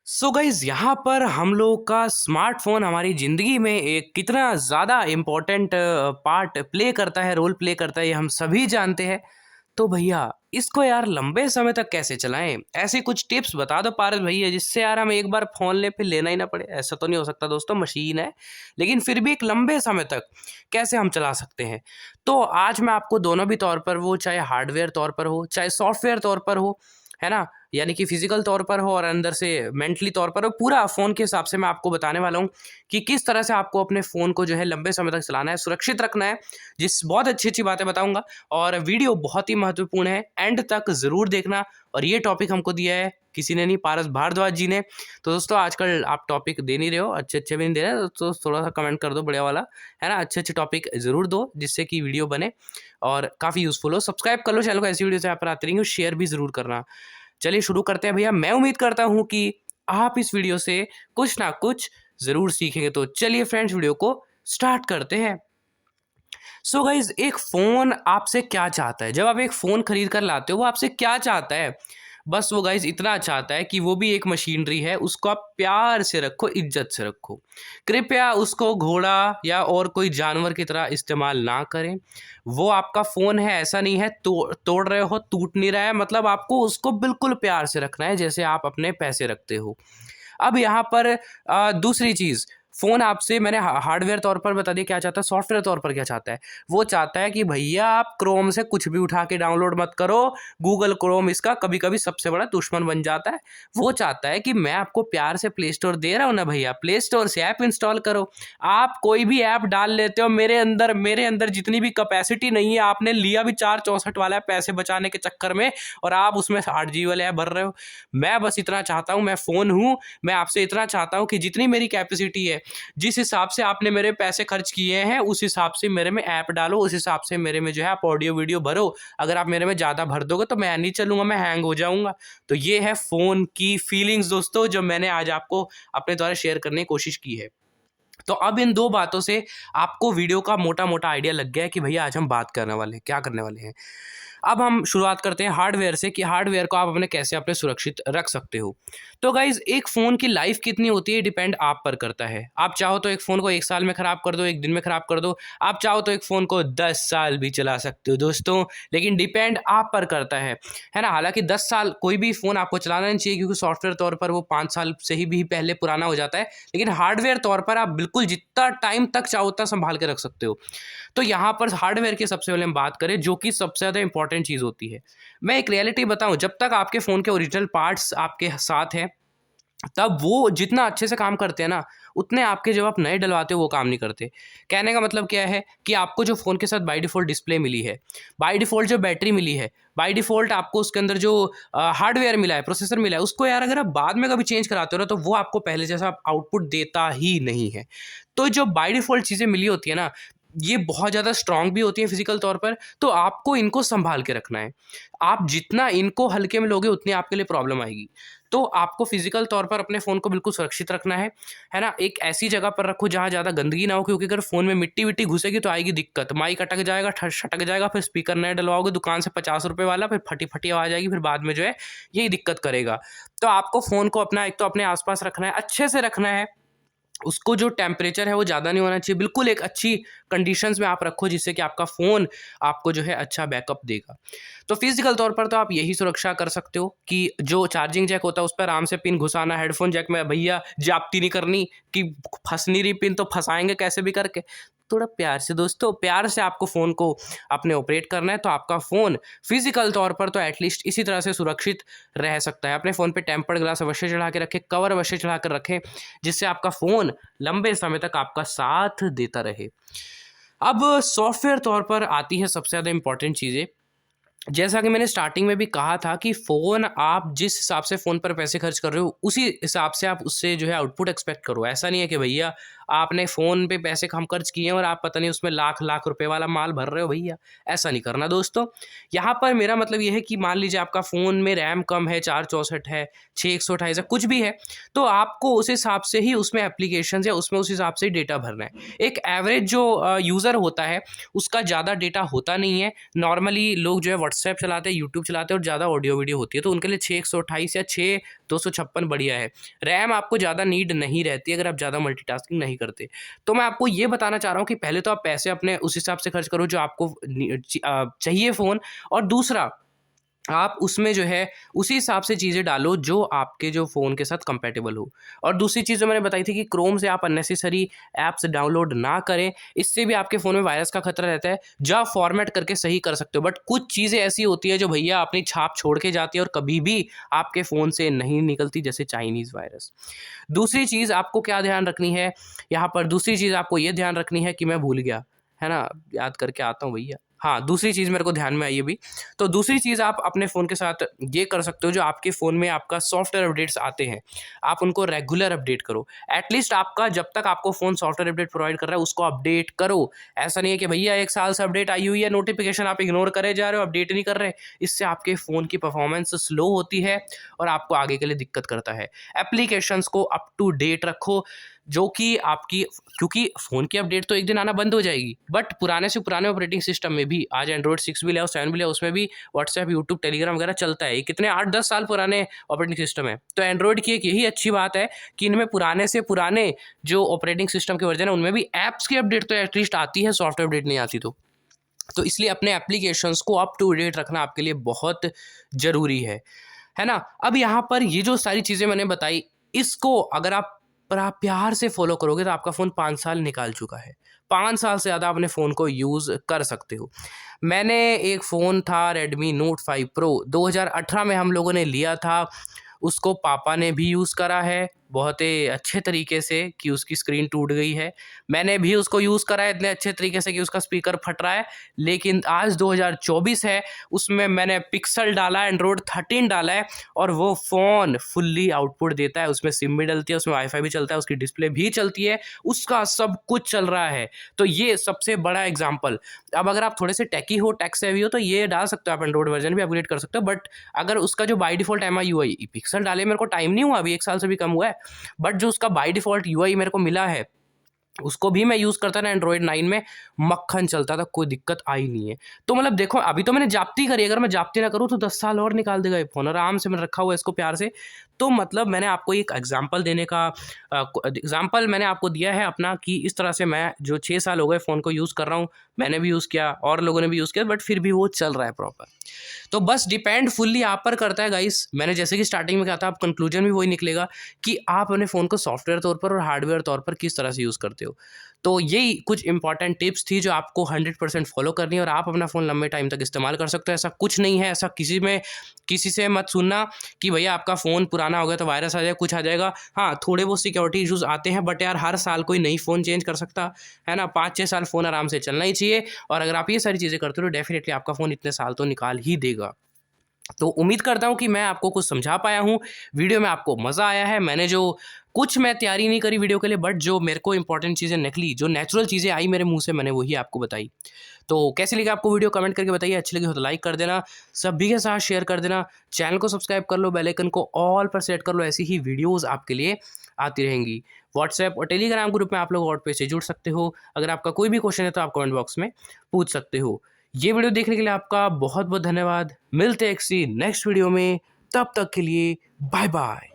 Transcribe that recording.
So guys यहाँ पर हम लोग का स्मार्टफोन हमारी ज़िंदगी में एक कितना ज़्यादा इम्पोर्टेंट पार्ट प्ले करता है, रोल प्ले करता है, ये हम सभी जानते हैं। तो भैया इसको यार लंबे समय तक कैसे चलाएं? ऐसी कुछ टिप्स बता दो पारस भैया, जिससे यार हम एक बार फ़ोन लें फिर लेना ही ना पड़े। ऐसा तो नहीं हो सकता दोस्तों, मशीन है, लेकिन फिर भी एक लंबे समय तक कैसे हम चला सकते हैं? तो आज मैं आपको दोनों भी तौर पर, वो चाहे हार्डवेयर तौर पर हो, चाहे सॉफ्टवेयर तौर पर हो, है ना? यानी कि फिजिकल तौर पर हो और अंदर से मेंटली तौर पर हो, पूरा फ़ोन के हिसाब से मैं आपको बताने वाला हूँ कि किस तरह से आपको अपने फ़ोन को जो है लंबे समय तक चलाना है, सुरक्षित रखना है। जिस बहुत अच्छी-अच्छी बातें बताऊँगा और वीडियो बहुत ही महत्वपूर्ण है, एंड तक ज़रूर देखना। और ये टॉपिक हमको दिया है किसी ने नहीं, पारस भारद्वाज जी ने। तो दोस्तों आजकल आप टॉपिक दे नहीं रहे हो, अच्छे-अच्छे भी नहीं दे रहे हो, तो थोड़ा-सा कमेंट कर दो बढ़िया वाला, है ना? अच्छे-अच्छे टॉपिक ज़रूर दो जिससे कि वीडियो बने और काफ़ी यूज़फुल हो। सब्सक्राइब कर लो चैनल को, ऐसी वीडियोज़ यहाँ पर आती रहेंगी, और शेयर भी ज़रूर करना। चलिए शुरू करते हैं भैया। मैं उम्मीद करता हूँ कि आप इस वीडियो से कुछ ना कुछ ज़रूर सीखेंगे। तो चलिए फ्रेंड्स, वीडियो को स्टार्ट करते हैं। सो गाइज़, एक फ़ोन आपसे क्या चाहता है? जब आप एक फ़ोन खरीद कर लाते हो, वो आपसे क्या चाहता है? बस वो गाइज़ इतना चाहता है कि वो भी एक मशीनरी है, उसको आप प्यार से रखो, इज़्ज़त से रखो। कृपया उसको घोड़ा या और कोई जानवर की तरह इस्तेमाल ना करें। वो आपका फ़ोन है, ऐसा नहीं है तोड़ रहे हो, टूट नहीं रहा है, मतलब आपको उसको बिल्कुल प्यार से रखना है, जैसे आप अपने पैसे रखते हो। अब यहाँ पर दूसरी चीज़, फ़ोन आपसे मैंने हार्डवेयर तौर पर बता दिया क्या चाहता है, सॉफ्टवेयर तौर पर क्या चाहता है। वो चाहता है कि भैया आप क्रोम से कुछ भी उठा के डाउनलोड मत करो, गूगल क्रोम इसका कभी-कभी सबसे बड़ा दुश्मन बन जाता है। वो चाहता है कि मैं आपको प्यार से प्ले स्टोर दे रहा हूँ ना भैया, प्ले स्टोर से ऐप इंस्टॉल करो। आप कोई भी ऐप डाल लेते हो, मेरे अंदर जितनी भी कैपेसिटी नहीं है, आपने लिया भी 464 वाला है पैसे बचाने के चक्कर में, और आप उसमें 8 जीबी वाले ऐप भर रहे हो। मैं बस इतना चाहता हूँ, मैं फ़ोन हूँ, मैं आपसे इतना चाहता हूँ कि जितनी मेरी कैपेसिटी है, जिस हिसाब से आपने मेरे पैसे खर्च किए हैं, उस हिसाब से मेरे में ऐप डालो, उस हिसाब से मेरे में जो है आप ऑडियो वीडियो भरो। अगर आप मेरे में ज़्यादा भर दोगे तो मैं नहीं चलूँगा, मैं हैंग हो जाऊँगा। तो ये है फ़ोन की फीलिंग्स दोस्तों, जो मैंने आज आपको अपने द्वारा शेयर करने की कोशिश की है। तो अब इन 2 बातों से आपको वीडियो का मोटा-मोटा आइडिया लग गया है कि भैया आज हम बात करने वाले हैं, क्या करने वाले हैं। अब हम शुरुआत करते हैं हार्डवेयर से, कि हार्डवेयर को आप अपने कैसे अपने सुरक्षित रख सकते हो। तो गाइज़, एक फ़ोन की लाइफ़ कितनी होती है, डिपेंड आप पर करता है। आप चाहो तो एक फ़ोन को 1 साल में ख़राब कर दो, 1 दिन में ख़राब कर दो। आप चाहो तो एक फ़ोन को 10 साल भी चला सकते हो दोस्तों, लेकिन डिपेंड आप पर करता है ना? हालाँकि 10 साल कोई भी फ़ोन आपको चलाना नहीं चाहिए, क्योंकि सॉफ्टवेयर तौर पर वो 5 साल से ही भी पहले पुराना हो जाता है। लेकिन हार्डवेयर तौर पर आप बिल्कुल जितना टाइम तक चाहो उतना सँभाल के रख सकते हो। तो यहाँ पर हार्डवेयर की सबसे पहले हम बात करें, जो कि सबसे ज़्यादा इंपॉर्टेंट चीज़ होती है। मैं एक रियलिटी बताऊँ, जब तक आपके फ़ोन के ओरिजिनल पार्ट्स आपके साथ हैं, तब वो जितना अच्छे से काम करते हैं ना, उतने आपके जब आप नए डलवाते हो वो काम नहीं करते। कहने का मतलब क्या है कि आपको जो फ़ोन के साथ बाय डिफ़ॉल्ट डिस्प्ले मिली है, बाय डिफ़ॉल्ट जो बैटरी मिली है, बाय डिफ़ॉल्ट आपको उसके अंदर जो हार्डवेयर मिला है, प्रोसेसर मिला है, उसको यार अगर आप बाद में कभी चेंज कराते हो ना, तो वो आपको पहले जैसा आउटपुट देता ही नहीं है। तो जो बाय डिफ़ॉल्ट चीज़ें मिली होती है ना, ये बहुत ज़्यादा स्ट्रॉन्ग भी होती है फिज़िकल तौर पर, तो आपको इनको सँभाल के रखना है। आप जितना इनको हल्के में लोगे, उतनी आपके लिए प्रॉब्लम आएगी। तो आपको फिज़िकल तौर पर अपने फ़ोन को बिल्कुल सुरक्षित रखना है ना? एक ऐसी जगह पर रखो जहाँ ज़्यादा गंदगी ना हो, क्योंकि अगर फ़ोन में मिट्टी-विट्टी घुसेगी तो आएगी दिक्कत। माइक अटक जाएगा, छटक जाएगा, फिर स्पीकर नया डलवाओगे दुकान से ₹50 वाला, फिर फटी-फटी आवाज़ आएगी, फिर बाद में जो है यही दिक्कत करेगा। तो आपको फ़ोन को अपना एक तो अपने आस-पास रखना है, अच्छे से रखना है। उसको जो टेम्परेचर है वो ज़्यादा नहीं होना चाहिए, बिल्कुल एक अच्छी कंडीशंस में आप रखो, जिससे कि आपका फ़ोन आपको जो है अच्छा बैकअप देगा। तो फिज़िकल तौर पर तो आप यही सुरक्षा कर सकते हो कि जो चार्जिंग जैक होता है उस पे आराम से पिन घुसाना, हेडफ़ोन जैक में भैया ज़्यादती नहीं करनी कि फँस नहीं रही पिन तो फँसाएँगे कैसे भी करके। थोड़ा प्यार से दोस्तों, प्यार से आपको फ़ोन को अपने ऑपरेट करना है, तो आपका फ़ोन फिज़िकल तौर पर तो एटलीस्ट इसी तरह से सुरक्षित रह सकता है। अपने फ़ोन पे टेम्पर्ड ग्लास अवश्य चढ़ा के रखें, कवर अवश्य चढ़ा कर रखें, जिससे आपका फ़ोन लंबे समय तक आपका साथ देता रहे। अब सॉफ्टवेयर तौर पर आती है सबसे ज़्यादा इम्पोर्टेंट चीज़ें। जैसा कि मैंने स्टार्टिंग में भी कहा था कि फ़ोन, आप जिस हिसाब से फ़ोन पर पैसे खर्च कर रहे हो, उसी हिसाब से आप उससे जो है आउटपुट एक्सपेक्ट करो। ऐसा नहीं है कि भैया आपने फ़ोन पे पैसे कम खर्च किए हैं और आप पता नहीं उसमें लाख-लाख रुपए वाला माल भर रहे हो भैया, ऐसा नहीं करना दोस्तों। यहाँ पर मेरा मतलब ये है कि मान लीजिए आपका फ़ोन में रैम कम है, 464 है, 6 128 है, कुछ भी है, तो आपको उस हिसाब से ही उसमें एप्लीकेशंस या उसमें उस हिसाब से ही डेटा भरना है। एक एवरेज जो यूज़र होता है, उसका ज़्यादा डेटा होता नहीं है। नॉर्मली लोग जो है व्हाट्सएप चलाते हैं, यूट्यूब चलाते हैं और ज़्यादा ऑडियो वीडियो होती है, तो उनके लिए 6 128 या 6 256 बढ़िया है। रैम आपको ज़्यादा नीड नहीं रहती अगर आप ज़्यादा मल्टीटास्किंग नहीं करते। तो मैं आपको ये बताना चाह रहा हूँ कि पहले तो आप पैसे अपने उस हिसाब से खर्च करो जो आपको चाहिए फ़ोन, और दूसरा आप उसमें जो है उसी हिसाब से चीज़ें डालो जो आपके जो फ़ोन के साथ कंपैटिबल हो। और दूसरी चीज़ जो मैंने बताई थी कि क्रोम से आप अननेसेसरी ऐप्स डाउनलोड ना करें, इससे भी आपके फ़ोन में वायरस का खतरा रहता है, जो आप फॉर्मेट करके सही कर सकते हो। बट कुछ चीज़ें ऐसी होती है जो भैया अपनी छाप छोड़ के जाती है और कभी भी आपके फ़ोन से नहीं निकलती, जैसे चाइनीज़ वायरस। दूसरी चीज़ आपको क्या ध्यान रखनी है, यहाँ पर दूसरी चीज़ आपको ये ध्यान रखनी है कि मैं भूल गया, है ना? याद करके आता हूँ भैया। हाँ, दूसरी चीज़ मेरे को ध्यान में आई अभी। तो दूसरी चीज़ आप अपने फ़ोन के साथ ये कर सकते हो, जो आपके फ़ोन में आपका सॉफ्टवेयर अपडेट्स आते हैं, आप उनको रेगुलर अपडेट करो। एटलीस्ट आपका जब तक आपको फ़ोन सॉफ्टवेयर अपडेट प्रोवाइड कर रहा है, उसको अपडेट करो। ऐसा नहीं है कि भैया 1 साल से अपडेट आई हुई है, नोटिफ़िकेशन आप इग्नोर करे जा रहे हो, अपडेट नहीं कर रहे। इससे आपके फ़ोन की परफ़ॉर्मेंस स्लो होती है और आपको आगे के लिए दिक्कत करता है। एप्लीकेशंस को अप टू डेट रखो, जो कि आपकी, क्योंकि फ़ोन की अपडेट तो एक दिन आना बंद हो जाएगी, बट पुराने से पुराने ऑपरेटिंग सिस्टम में भी आज एंड्रॉइड 6 भी ले आओ, 7 भी ले आओ, उसमें भी व्हाट्सएप, यूट्यूब, टेलीग्राम वगैरह चलता है। ये कितने 8-10 साल पुराने ऑपरेटिंग सिस्टम है। तो एंड्रॉइड की एक यही अच्छी बात है कि इनमें पुराने से पुराने जो ऑपरेटिंग सिस्टम के वर्जन है, उनमें भी ऐप्स की अपडेट तो एटलीस्ट आती है, सॉफ्टवेयर अपडेट नहीं आती तो इसलिए अपने एप्लीकेशंस को अप टू डेट रखना आपके लिए बहुत ज़रूरी है ना? अब यहाँ पर ये जो सारी चीज़ें मैंने बताई, इसको अगर आप प्यार से फ़ॉलो करोगे तो आपका फ़ोन 5 साल निकाल चुका है। 5 साल से ज़्यादा अपने फ़ोन को यूज़ कर सकते हो। मैंने एक फ़ोन था रेडमी नोट 5 प्रो 2018 में हम लोगों ने लिया था। उसको पापा ने भी यूज़ करा है बहुत ही अच्छे तरीके से कि उसकी स्क्रीन टूट गई है। मैंने भी उसको यूज़ करा है इतने अच्छे तरीके से कि उसका स्पीकर फट रहा है। लेकिन आज 2024 है, उसमें मैंने पिक्सल डाला, एंड्रॉइड 13 डाला है और वो फ़ोन फुल्ली आउटपुट देता है। उसमें सिम भी डलती है, उसमें वाईफ़ाई भी चलता है, उसकी डिस्प्ले भी चलती है, उसका सब कुछ चल रहा है। तो ये सबसे बड़ा एग्ज़ाम्पल। अब अगर आप थोड़े से टेकी हो, टेक सेवी हो, तो ये डाल सकते हो, आप एंड्रॉइड वर्ज़न भी अपग्रेड कर सकते हो। बट अगर उसका जो बाय डिफ़ॉल्ट MIUI पिक्सल डाले, मेरे को टाइम नहीं हुआ, अभी 1 साल से भी कम हुआ है, बट जो उसका बाय डिफ़ॉल्ट UI मेरे को मिला है, उसको भी मैं यूज़ करता था एंड्रॉइड 9 में, मक्खन चलता था, कोई दिक्कत आई नहीं है। तो मतलब देखो, अभी तो मैंने जाप्ती करी, अगर मैं जाप्ती ना करूँ तो 10 साल और निकाल देगा ये फ़ोन, आराम से मैंने रखा हुआ है इसको प्यार से। तो मतलब मैंने आपको एक एग्ज़ाम्पल देने का एग्ज़ाम्पल मैंने आपको दिया है अपना, कि इस तरह से मैं जो 6 साल हो गए फ़ोन को यूज़ कर रहा हूँ, मैंने भी यूज़ किया और लोगों ने भी यूज़ किया, बट फिर भी वो चल रहा है प्रॉपर। तो बस डिपेंड फुल्ली आप पर करता है गाइस। मैंने जैसे कि स्टार्टिंग में कहा था, आप कंक्लूजन भी वही निकलेगा कि आप अपने फ़ोन को सॉफ्टवेयर तौर पर और हार्डवेयर तौर पर किस तरह से यूज़ करते हो। तो यही कुछ इंपॉर्टेंट टिप्स थी जो आपको 100% फॉलो करनी है और आप अपना फ़ोन लंबे टाइम तक इस्तेमाल कर सकते हो। ऐसा कुछ नहीं है, ऐसा किसी से मत सुनना कि भैया आपका फ़ोन पुराना हो गया तो वायरस आ जाएगा, कुछ आ जाएगा। हाँ, थोड़े बहुत सिक्योरिटी इश्यूज़ आते हैं, बट यार हर साल कोई नई फ़ोन चेंज कर सकता है ना? 5-6 साल फ़ोन आराम से चलना ही चाहिए, और अगर आप ये सारी चीज़ें करते हो तो डेफ़िनिटली आपका फ़ोन इतने साल तो निकाल ही देगा। तो उम्मीद करता हूँ कि मैं आपको कुछ समझा पाया हूँ। वीडियो में आपको मज़ा आया है। मैं तैयारी नहीं करी वीडियो के लिए, बट जो मेरे को इंपॉर्टेंट चीज़ें निकली, जो नेचुरल चीज़ें आई मेरे मुँह से, मैंने वही आपको बताई। तो कैसी लगी आपको वीडियो, कमेंट करके बताइए। अच्छी लगी हो तो लाइक कर देना, सभी के साथ शेयर कर देना, चैनल को सब्सक्राइब कर लो, बेल आइकन को ऑल पर सेट कर लो, ऐसी ही वीडियोज़ आपके लिए आती रहेंगी। व्हाट्सएप और टेलीग्राम ग्रुप में आप लोग व्हाट पे से जुड़ सकते हो। अगर आपका कोई भी क्वेश्चन है तो आप कमेंट बॉक्स में पूछ सकते हो। ये वीडियो देखने के लिए आपका बहुत बहुत धन्यवाद। मिलते हैं किसी नेक्स्ट वीडियो में, तब तक के लिए बाय बाय।